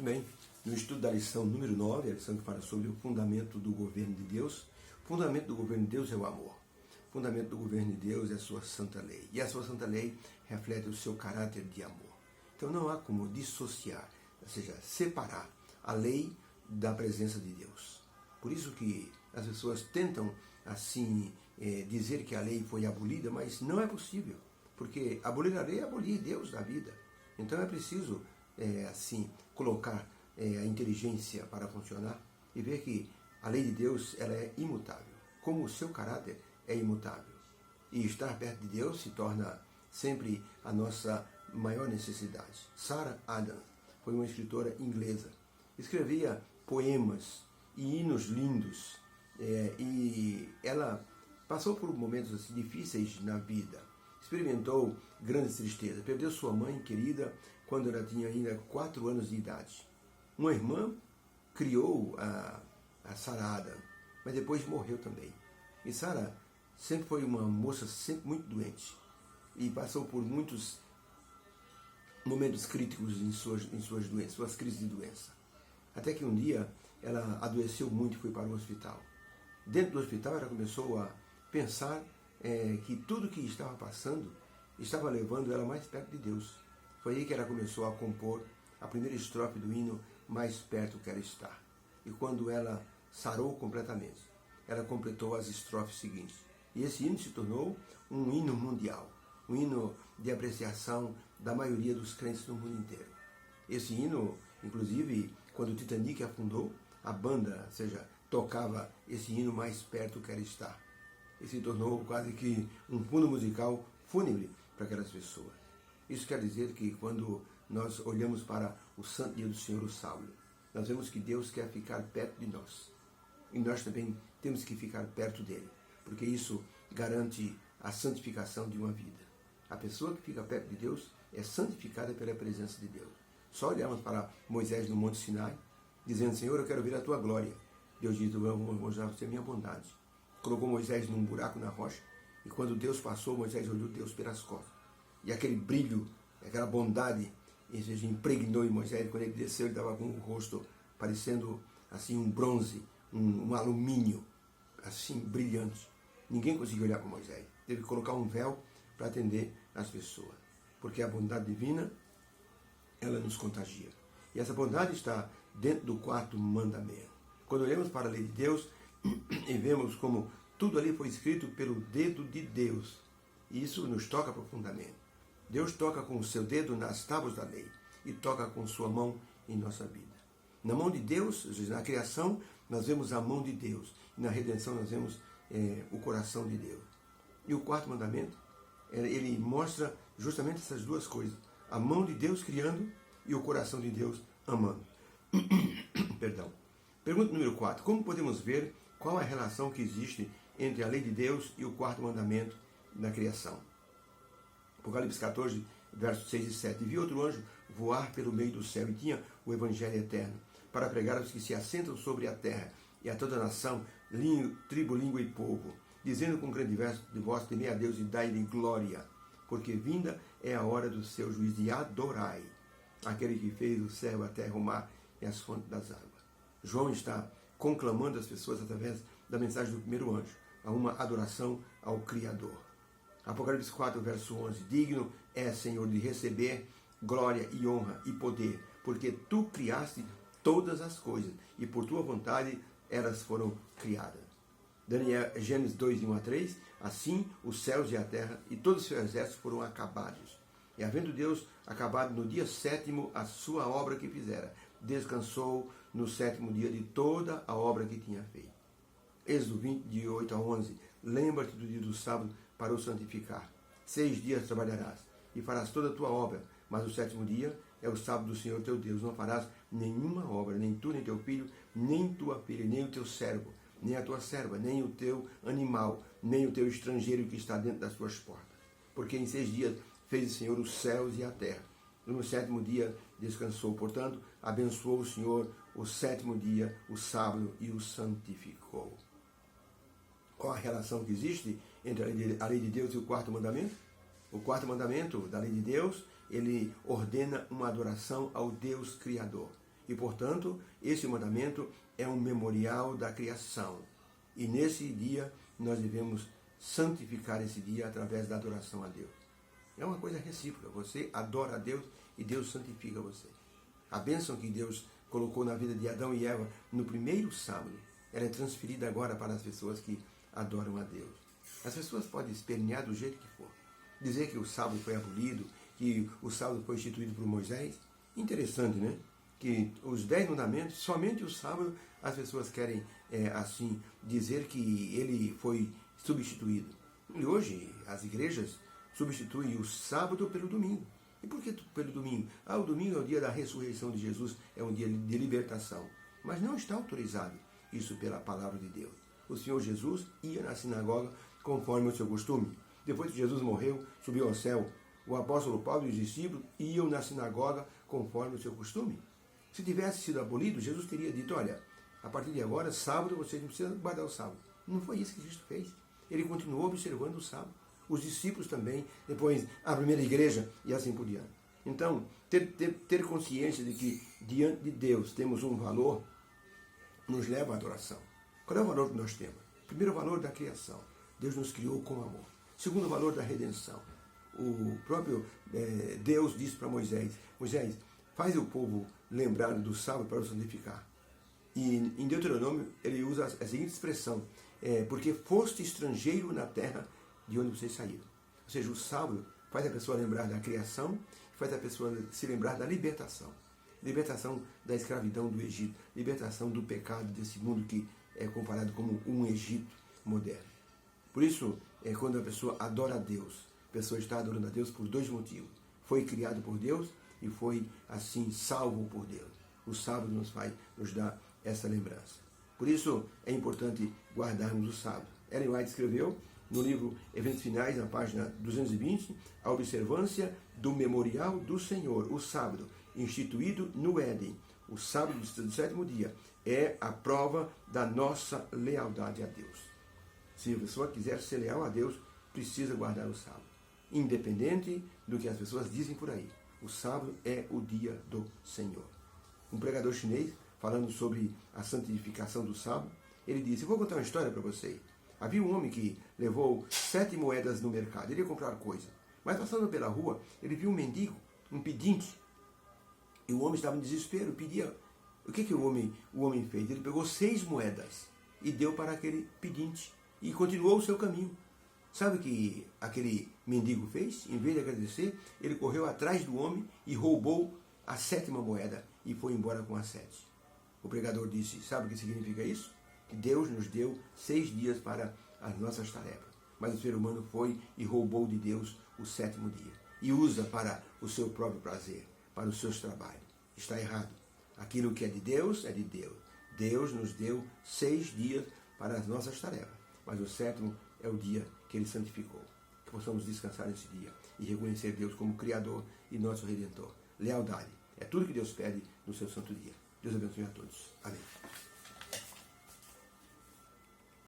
Muito bem, no estudo da lição número 9, a lição que fala sobre o fundamento do governo de Deus, o fundamento do governo de Deus é o amor. O fundamento do governo de Deus é a sua santa lei. E a sua santa lei reflete o seu caráter de amor. Então não há como dissociar, ou seja, separar a lei da presença de Deus. Por isso que as pessoas tentam, assim, dizer que a lei foi abolida, mas não é possível. Porque abolir a lei é abolir Deus da vida. Então é preciso, assim, colocar a inteligência para funcionar e ver que a lei de Deus ela é imutável, como o seu caráter é imutável. E estar perto de Deus se torna sempre a nossa maior necessidade. Sarah Adam foi uma escritora inglesa. Escrevia poemas e hinos lindos. E ela passou por momentos assim, difíceis na vida. Experimentou grandes tristezas. Perdeu sua mãe querida quando ela tinha ainda 4 anos de idade. Uma irmã criou a Sarah Adam, mas depois morreu também. E Sarah sempre foi uma moça sempre muito doente e passou por muitos momentos críticos em suas doenças, suas crises de doença. Até que um dia ela adoeceu muito e foi para o hospital. Dentro do hospital ela começou a pensar que tudo que estava passando estava levando ela mais perto de Deus. Foi aí que ela começou a compor a primeira estrofe do hino Mais Perto Quero Estar. E quando ela sarou completamente, ela completou as estrofes seguintes. E esse hino se tornou um hino mundial, um hino de apreciação da maioria dos crentes no mundo inteiro. Esse hino, inclusive, quando o Titanic afundou, a banda, ou seja, tocava esse hino Mais Perto Quero Estar. E se tornou quase que um fundo musical fúnebre para aquelas pessoas. Isso quer dizer que quando nós olhamos para o santo dia do Senhor, o sábado, nós vemos que Deus quer ficar perto de nós. E nós também temos que ficar perto dele, porque isso garante a santificação de uma vida. A pessoa que fica perto de Deus é santificada pela presença de Deus. Só olhamos para Moisés no Monte Sinai, dizendo, Senhor, eu quero ver a tua glória. Deus diz, eu vou mostrar a você a minha bondade. Colocou Moisés num buraco na rocha, e quando Deus passou, Moisés olhou Deus pelas costas. E aquele brilho, aquela bondade, impregnou em Moisés. Quando ele desceu, ele estava com o rosto parecendo assim um bronze, um alumínio, assim brilhante. Ninguém conseguiu olhar para Moisés. Teve que colocar um véu para atender as pessoas. Porque a bondade divina, ela nos contagia. E essa bondade está dentro do 4º mandamento. Quando olhamos para a lei de Deus e vemos como tudo ali foi escrito pelo dedo de Deus, e isso nos toca profundamente. Deus toca com o seu dedo nas tábuas da lei e toca com sua mão em nossa vida. Na mão de Deus, na criação, nós vemos a mão de Deus. E na redenção nós vemos o coração de Deus. E o 4º mandamento, ele mostra justamente essas duas coisas. A mão de Deus criando e o coração de Deus amando. Perdão. Pergunta número 4. Como podemos ver qual a relação que existe entre a lei de Deus e o 4º mandamento na criação? Apocalipse 14, versos 6 e 7. E vi outro anjo voar pelo meio do céu e tinha o evangelho eterno, para pregar aos que se assentam sobre a terra e a toda nação, tribo, língua e povo, dizendo com grande voz, temei a Deus e dai-lhe glória, porque vinda é a hora do seu juízo, e adorai aquele que fez o céu, a terra, o mar e as fontes das águas. João está conclamando as pessoas através da mensagem do primeiro anjo, a uma adoração ao Criador. Apocalipse 4, verso 11. Digno é, Senhor, de receber glória e honra e poder, porque tu criaste todas as coisas, e por tua vontade elas foram criadas. Gênesis 2, 1 a 3. Assim os céus e a terra e todos os seus exércitos foram acabados. E havendo Deus acabado no dia 7º a sua obra que fizera, descansou no 7º dia de toda a obra que tinha feito. Êxodo 20, de 8 a 11. Lembra-te do dia do sábado para o santificar. 6 dias trabalharás e farás toda a tua obra, mas o 7º dia é o sábado do Senhor teu Deus. Não farás nenhuma obra, nem tu, nem teu filho, nem tua filha, nem o teu servo, nem a tua serva, nem o teu animal, nem o teu estrangeiro que está dentro das tuas portas. Porque em 6 dias fez o Senhor os céus e a terra. E no 7º dia descansou. Portanto, abençoou o Senhor o 7º dia, o sábado, e o santificou. Qual a relação que existe entre a lei de Deus e o 4º mandamento? O 4º mandamento da lei de Deus, ele ordena uma adoração ao Deus Criador. E, portanto, esse mandamento é um memorial da criação. E nesse dia nós devemos santificar esse dia através da adoração a Deus. É uma coisa recíproca. Você adora a Deus e Deus santifica você. A bênção que Deus colocou na vida de Adão e Eva no primeiro sábado, ela é transferida agora para as pessoas que adoram a Deus. As pessoas podem espernear do jeito que for. Dizer que o sábado foi abolido, que o sábado foi instituído por Moisés. Interessante, né? Que os 10 mandamentos, somente o sábado, as pessoas querem, assim, dizer que ele foi substituído. E hoje, as igrejas substituem o sábado pelo domingo. E por que pelo domingo? O domingo é o dia da ressurreição de Jesus, é um dia de libertação. Mas não está autorizado isso pela palavra de Deus. O Senhor Jesus ia na sinagoga conforme o seu costume. Depois que Jesus morreu, subiu ao céu, o apóstolo Paulo e os discípulos iam na sinagoga conforme o seu costume. Se tivesse sido abolido, Jesus teria dito, olha, a partir de agora, sábado, vocês não precisam guardar o sábado. Não foi isso que Cristo fez. Ele continuou observando o sábado. Os discípulos também, depois a primeira igreja e assim por diante. Então, ter consciência de que diante de Deus temos um valor, nos leva à adoração. Qual é o valor que nós temos? Primeiro, o valor da criação. Deus nos criou com amor. Segundo, o valor da redenção. O próprio Deus disse para Moisés, Moisés, faz o povo lembrar do sábado para o santificar. E em Deuteronômio ele usa a seguinte expressão, porque foste estrangeiro na terra de onde vocês saíram. Ou seja, o sábado faz a pessoa lembrar da criação, faz a pessoa se lembrar da libertação. Libertação da escravidão do Egito, libertação do pecado desse mundo que é comparado como um Egito moderno. Por isso, quando a pessoa adora a Deus, a pessoa está adorando a Deus por 2 motivos. Foi criado por Deus e foi, assim, salvo por Deus. O sábado nos dá essa lembrança. Por isso, é importante guardarmos o sábado. Ellen White escreveu no livro Eventos Finais, na página 220, a observância do memorial do Senhor, o sábado, instituído no Éden. O sábado do 7º dia é a prova da nossa lealdade a Deus. Se a pessoa quiser ser leal a Deus, precisa guardar o sábado. Independente do que as pessoas dizem por aí. O sábado é o dia do Senhor. Um pregador chinês, falando sobre a santificação do sábado, ele disse, eu vou contar uma história para você. Havia um homem que levou 7 moedas no mercado, ele ia comprar coisa. Mas passando pela rua, ele viu um mendigo, um pedinte. E o homem estava em desespero, pedia. O que o homem fez? Ele pegou 6 moedas e deu para aquele pedinte. E continuou o seu caminho. Sabe o que aquele mendigo fez? Em vez de agradecer, ele correu atrás do homem e roubou a 7ª moeda e foi embora com as 7. O pregador disse, sabe o que significa isso? Que Deus nos deu 6 dias para as nossas tarefas. Mas o ser humano foi e roubou de Deus o 7º dia. E usa para o seu próprio prazer, para os seus trabalhos. Está errado. Aquilo que é de Deus, é de Deus. Deus nos deu 6 dias para as nossas tarefas. Mas o 7º é o dia que Ele santificou. Que possamos descansar nesse dia e reconhecer Deus como Criador e nosso Redentor. Lealdade. É tudo que Deus pede no seu santo dia. Deus abençoe a todos. Amém.